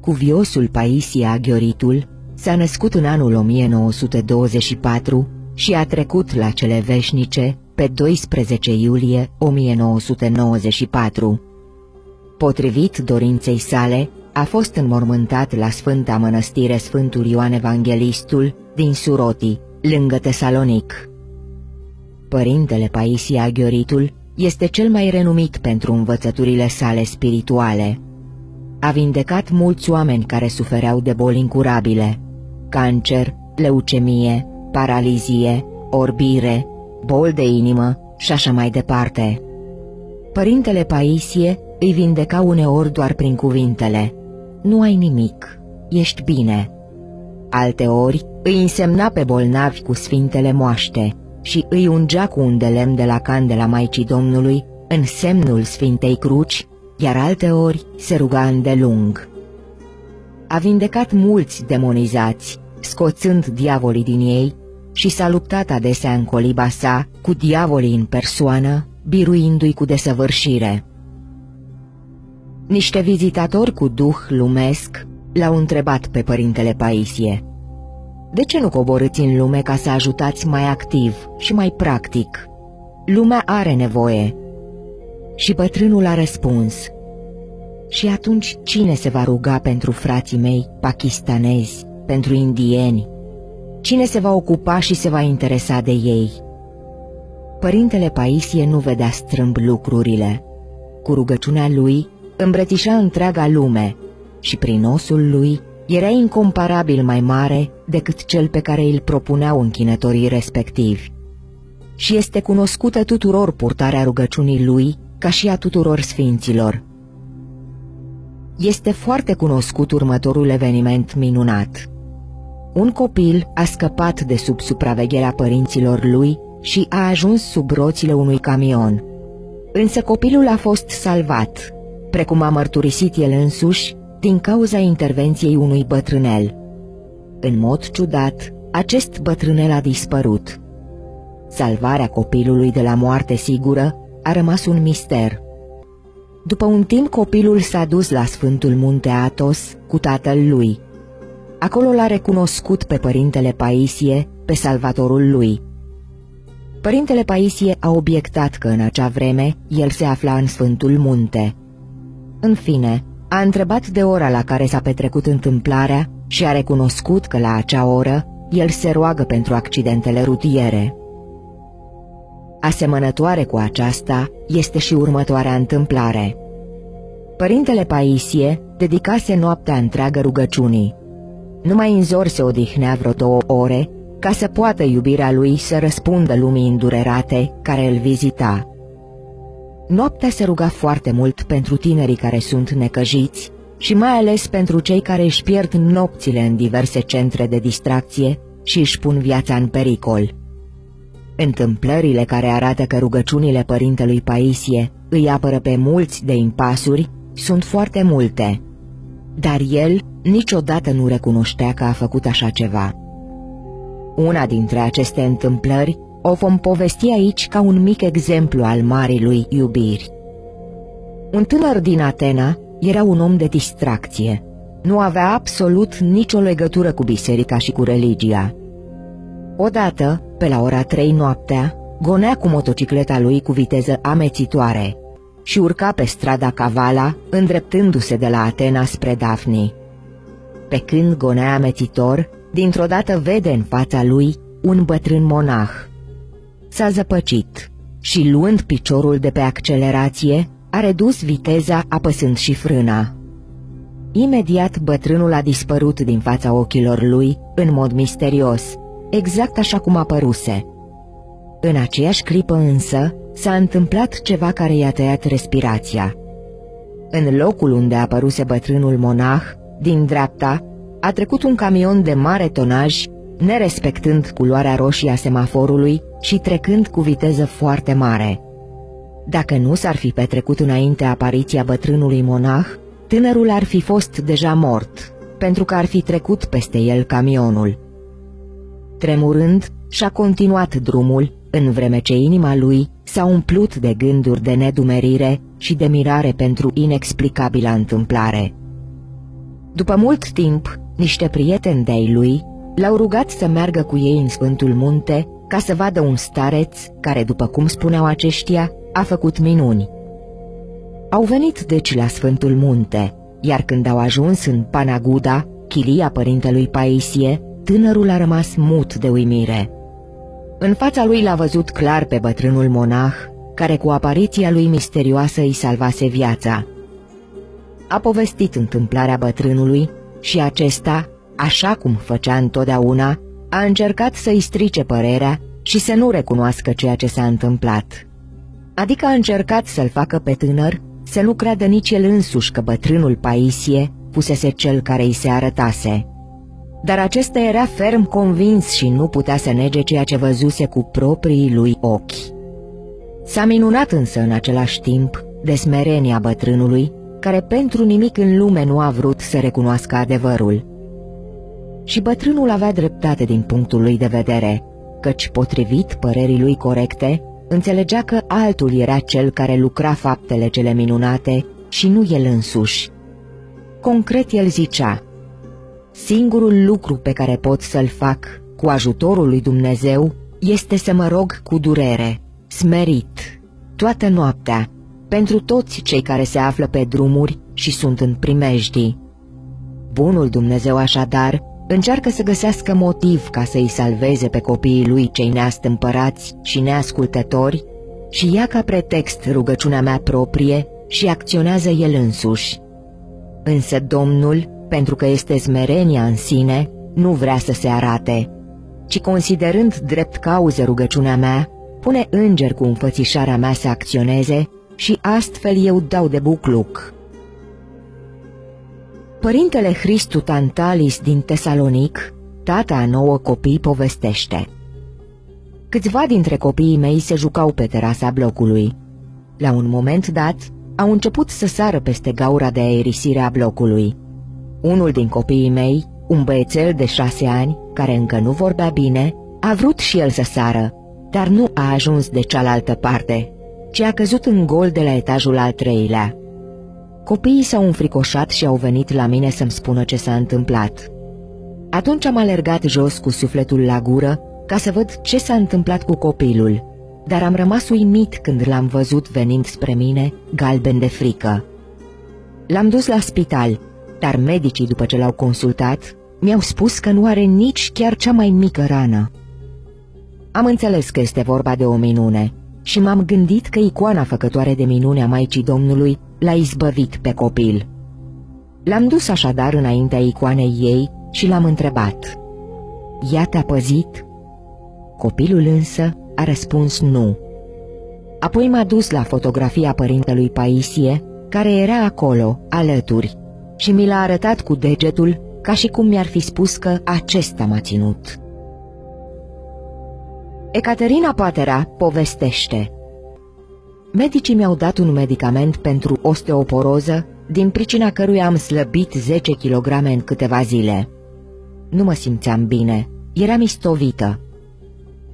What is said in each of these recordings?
Cuviosul Paisie Aghioritul s-a născut în anul 1924 și a trecut la cele veșnice pe 12 iulie 1994. Potrivit dorinței sale, a fost înmormântat la Sfânta Mănăstire Sfântul Ioan Evanghelistul din Suroti, lângă Tesalonic. Părintele Paisie Aghioritul este cel mai renumit pentru învățăturile sale spirituale. A vindecat mulți oameni care sufereau de boli incurabile: cancer, leucemie, paralizie, orbire, boli de inimă și așa mai departe. Părintele Paisie îi vindeca uneori doar prin cuvintele: "Nu ai nimic, ești bine." Alteori îi însemna pe bolnavi cu sfintele moaște și îi ungea cu un de lemn de la candela Maicii Domnului în semnul Sfintei Cruci, iar alteori se ruga îndelung. A vindecat mulți demonizați, scoțând diavolii din ei, și s-a luptat adesea în coliba sa cu diavolii în persoană, biruindu-i cu desăvârșire. Niște vizitatori cu duh lumesc l-au întrebat pe părintele Paisie: "De ce nu coborâți în lume ca să ajutați mai activ și mai practic? Lumea are nevoie." Și bătrânul a răspuns: "Și atunci cine se va ruga pentru frații mei pakistanezi, pentru indieni? Cine se va ocupa și se va interesa de ei?" Părintele Paisie nu vedea strâmb lucrurile. Cu rugăciunea lui îmbrățișa întreaga lume și prin osul lui era incomparabil mai mare decât cel pe care îl propuneau închinătorii respectivi. Și este cunoscută tuturor purtarea rugăciunii lui, ca și a tuturor sfinților. Este foarte cunoscut următorul eveniment minunat. Un copil a scăpat de sub supravegherea părinților lui și a ajuns sub roțile unui camion. Însă copilul a fost salvat, precum a mărturisit el însuși, din cauza intervenției unui bătrânel. În mod ciudat, acest bătrânel a dispărut. Salvarea copilului de la moarte sigură a rămas un mister. După un timp, copilul s-a dus la Sfântul Munte Athos cu tatăl lui. Acolo l-a recunoscut pe părintele Paisie, pe salvatorul lui. Părintele Paisie a obiectat că în acea vreme el se afla în Sfântul Munte. În fine, a întrebat de ora la care s-a petrecut întâmplarea și a recunoscut că la acea oră el se roagă pentru accidentele rutiere. Asemănătoare cu aceasta este și următoarea întâmplare. Părintele Paisie dedicase noaptea întreagă rugăciunii. Numai în zor se odihnea vreo 2 ore, ca să poată iubirea lui să răspundă lumii îndurerate care îl vizita. Noaptea se ruga foarte mult pentru tinerii care sunt necăjiți și mai ales pentru cei care își pierd nopțile în diverse centre de distracție și își pun viața în pericol. Întâmplările care arată că rugăciunile părintelui Paisie îi apără pe mulți de impasuri sunt foarte multe, dar el niciodată nu recunoștea că a făcut așa ceva. Una dintre aceste întâmplări o vom povesti aici ca un mic exemplu al marii lui iubiri. Un tânăr din Atena era un om de distracție. Nu avea absolut nicio legătură cu biserica și cu religia. Odată, pe la ora 3 noaptea, gonea cu motocicleta lui cu viteză amețitoare și urca pe strada Cavala, îndreptându-se de la Atena spre Dafni. Pe când gonea amețitor, dintr-o dată vede în fața lui un bătrân monah. S-a zăpăcit și, luând piciorul de pe accelerație, a redus viteza apăsând și frâna. Imediat bătrânul a dispărut din fața ochilor lui în mod misterios, exact așa cum apăruse. În aceeași clipă însă s-a întâmplat ceva care i-a tăiat respirația. În locul unde apăruse bătrânul monah, din dreapta, a trecut un camion de mare tonaj, nerespectând culoarea roșie a semaforului și trecând cu viteză foarte mare. Dacă nu s-ar fi petrecut înainte apariția bătrânului monah, tânărul ar fi fost deja mort, pentru că ar fi trecut peste el camionul. Tremurând, și-a continuat drumul, în vreme ce inima lui s-a umplut de gânduri de nedumerire și de mirare pentru inexplicabila întâmplare. După mult timp, niște prieteni de-ai lui l-au rugat să meargă cu ei în Sfântul Munte ca să vadă un stareț care, după cum spuneau aceștia, a făcut minuni. Au venit deci la Sfântul Munte, iar când au ajuns în Panaguda, chilia părintelui Paisie, tânărul a rămas mut de uimire. În fața lui l-a văzut clar pe bătrânul monah, care cu apariția lui misterioasă îi salvase viața. A povestit întâmplarea bătrânului și acesta, așa cum făcea întotdeauna, a încercat să-i strice părerea și să nu recunoască ceea ce s-a întâmplat. Adică a încercat să-l facă pe tânăr să nu creadă nici el însuși că bătrânul Paisie fusese cel care îi se arătase. Dar acesta era ferm convins și nu putea să nege ceea ce văzuse cu proprii lui ochi. S-a minunat însă în același timp de smerenia bătrânului, care pentru nimic în lume nu a vrut să recunoască adevărul. Și bătrânul avea dreptate din punctul lui de vedere, căci, potrivit părerii lui corecte, înțelegea că altul era cel care lucra faptele cele minunate și nu el însuși. Concret el zicea: singurul lucru pe care pot să-l fac cu ajutorul lui Dumnezeu este să mă rog cu durere, smerit, toată noaptea, pentru toți cei care se află pe drumuri și sunt în primejdii. Bunul Dumnezeu așadar încearcă să găsească motiv ca să-i salveze pe copiii lui cei neastâmpărați și neascultători și ia ca pretext rugăciunea mea proprie și acționează el însuși. Însă Domnul, pentru că este smerenia în sine, nu vrea să se arate, ci considerând drept cauză rugăciunea mea, pune îngeri cu înfățișarea mea să acționeze și astfel eu dau de bucluc. Părintele Hristu Tantalis din Tesalonic, tata a 9 copii, povestește: câțiva dintre copiii mei se jucau pe terasa blocului. La un moment dat, au început să sară peste gaura de aerisire a blocului. Unul din copiii mei, un băiețel de 6 ani, care încă nu vorbea bine, a vrut și el să sară, dar nu a ajuns de cealaltă parte, ci a căzut în gol de la etajul al 3-lea. Copiii s-au înfricoșat și au venit la mine să-mi spună ce s-a întâmplat. Atunci am alergat jos cu sufletul la gură ca să văd ce s-a întâmplat cu copilul, dar am rămas uimit când l-am văzut venind spre mine, galben de frică. L-am dus la spital, dar medicii, după ce l-au consultat, mi-au spus că nu are nici chiar cea mai mică rană. Am înțeles că este vorba de o minune și m-am gândit că icoana făcătoare de minune a Maicii Domnului l-a izbăvit pe copil. L-am dus așadar înaintea icoanei ei și l-am întrebat: ea te-a păzit? Copilul însă a răspuns nu. Apoi m-a dus la fotografia părintelui Paisie, care era acolo, alături, și mi l-a arătat cu degetul ca și cum mi-ar fi spus că acesta m-a ținut. Ecaterina Patera povestește: medicii mi-au dat un medicament pentru osteoporoză, din pricina căruia am slăbit 10 kg în câteva zile. Nu mă simțeam bine, eram istovită.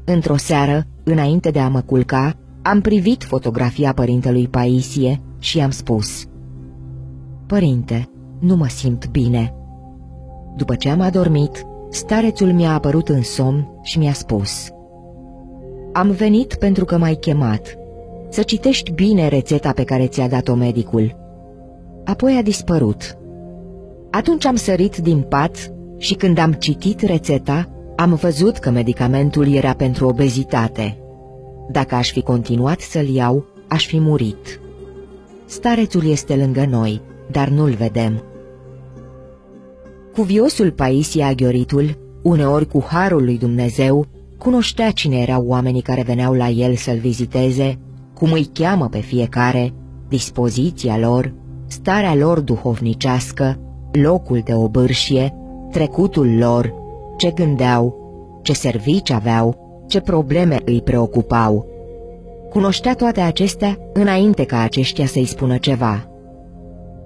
Într-o seară, înainte de a mă culca, am privit fotografia părintelui Paisie și i-am spus: părinte, nu mă simt bine. După ce am adormit, starețul mi-a apărut în somn și mi-a spus: am venit pentru că m-ai chemat, să citești bine rețeta pe care ți-a dat-o medicul. Apoi a dispărut. Atunci am sărit din pat și când am citit rețeta, am văzut că medicamentul era pentru obezitate. Dacă aș fi continuat să-l iau, aș fi murit. Starețul este lângă noi, dar nu-l vedem. Cuviosul Paisie Aghioritul, uneori cu harul lui Dumnezeu, cunoștea cine erau oamenii care veneau la el să-l viziteze, cum îi cheamă pe fiecare, dispoziția lor, starea lor duhovnicească, locul de obârșie, trecutul lor, ce gândeau, ce servici aveau, ce probleme îi preocupau. Cunoștea toate acestea înainte ca aceștia să-i spună ceva.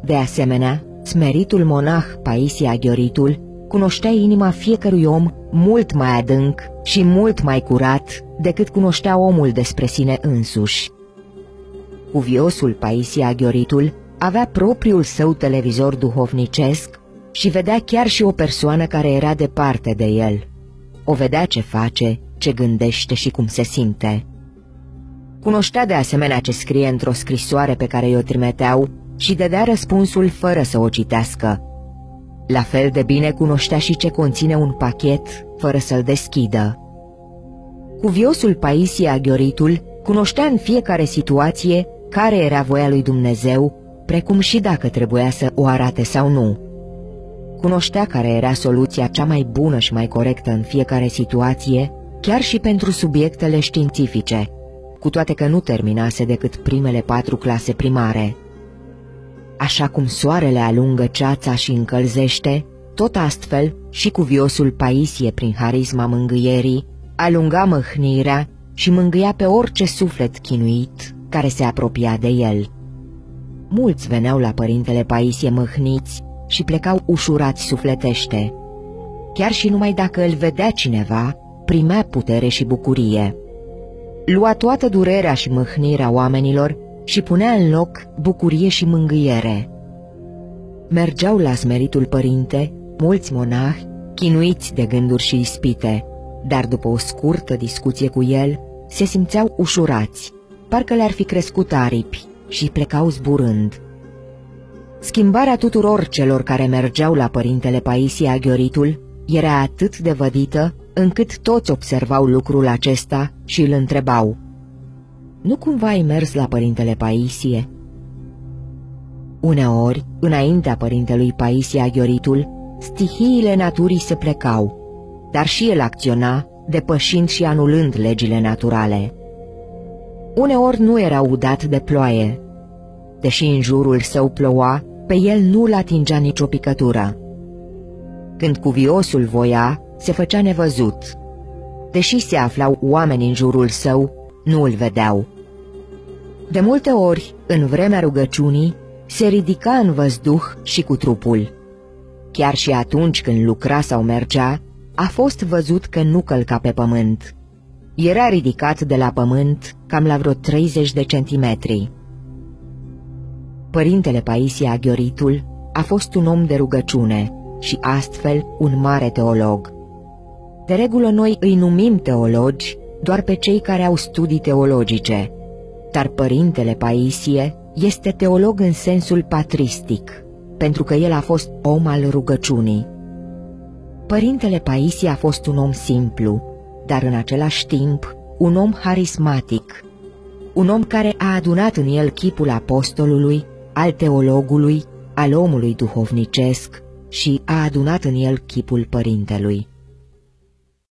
De asemenea, smeritul monah Paisie Aghioritul cunoștea inima fiecărui om mult mai adânc și mult mai curat decât cunoștea omul despre sine însuși. Cuviosul Paisie Aghioritul avea propriul său televizor duhovnicesc și vedea chiar și o persoană care era departe de el. O vedea ce face, ce gândește și cum se simte. Cunoștea de asemenea ce scrie într-o scrisoare pe care i-o trimiteau și dădea răspunsul fără să o citească. La fel de bine cunoștea și ce conține un pachet fără să-l deschidă. Cuviosul Paisie Aghioritul cunoștea în fiecare situație care era voia lui Dumnezeu, precum și dacă trebuia să o arate sau nu. Cunoștea care era soluția cea mai bună și mai corectă în fiecare situație, chiar și pentru subiectele științifice, cu toate că nu terminase decât primele 4 clase primare. Așa cum soarele alungă ceața și încălzește, tot astfel și cuviosul Paisie, prin harisma mângâierii, alunga mâhnirea și mângâia pe orice suflet chinuit care se apropia de el. Mulți veneau la părintele Paisie mâhniți și plecau ușurați sufletește. Chiar și numai dacă îl vedea cineva, primea putere și bucurie. Lua toată durerea și mâhnirea oamenilor și punea în loc bucurie și mângâiere. Mergeau la smeritul părinte mulți monahi chinuiți de gânduri și ispite, dar după o scurtă discuție cu el se simțeau ușurați, parcă le-ar fi crescut aripi și plecau zburând. Schimbarea tuturor celor care mergeau la părintele Paisie Aghioritul era atât de vădită încât toți observau lucrul acesta și îl întrebau: „Nu cumva ai mers la părintele Paisie?” Uneori, înaintea părintelui Paisie Aghioritul, stihiile naturii se plecau, dar și el acționa, depășind și anulând legile naturale. Uneori nu era udat de ploaie. Deși în jurul său ploua, pe el nu-l atingea nicio picătură. Când cuviosul voia, se făcea nevăzut. Deși se aflau oameni în jurul său, nu îl vedeau. De multe ori, în vremea rugăciunii, se ridica în văzduh și cu trupul. Chiar și atunci când lucra sau mergea, a fost văzut că nu călca pe pământ. Era ridicat de la pământ cam la vreo 30 de centimetri. Părintele Paisie Aghioritul a fost un om de rugăciune și astfel un mare teolog. De regulă noi îi numim teologi doar pe cei care au studii teologice, dar părintele Paisie este teolog în sensul patristic, pentru că el a fost om al rugăciunii. Părintele Paisie a fost un om simplu, dar în același timp un om harismatic, un om care a adunat în el chipul apostolului, al teologului, al omului duhovnicesc și a adunat în el chipul părintelui.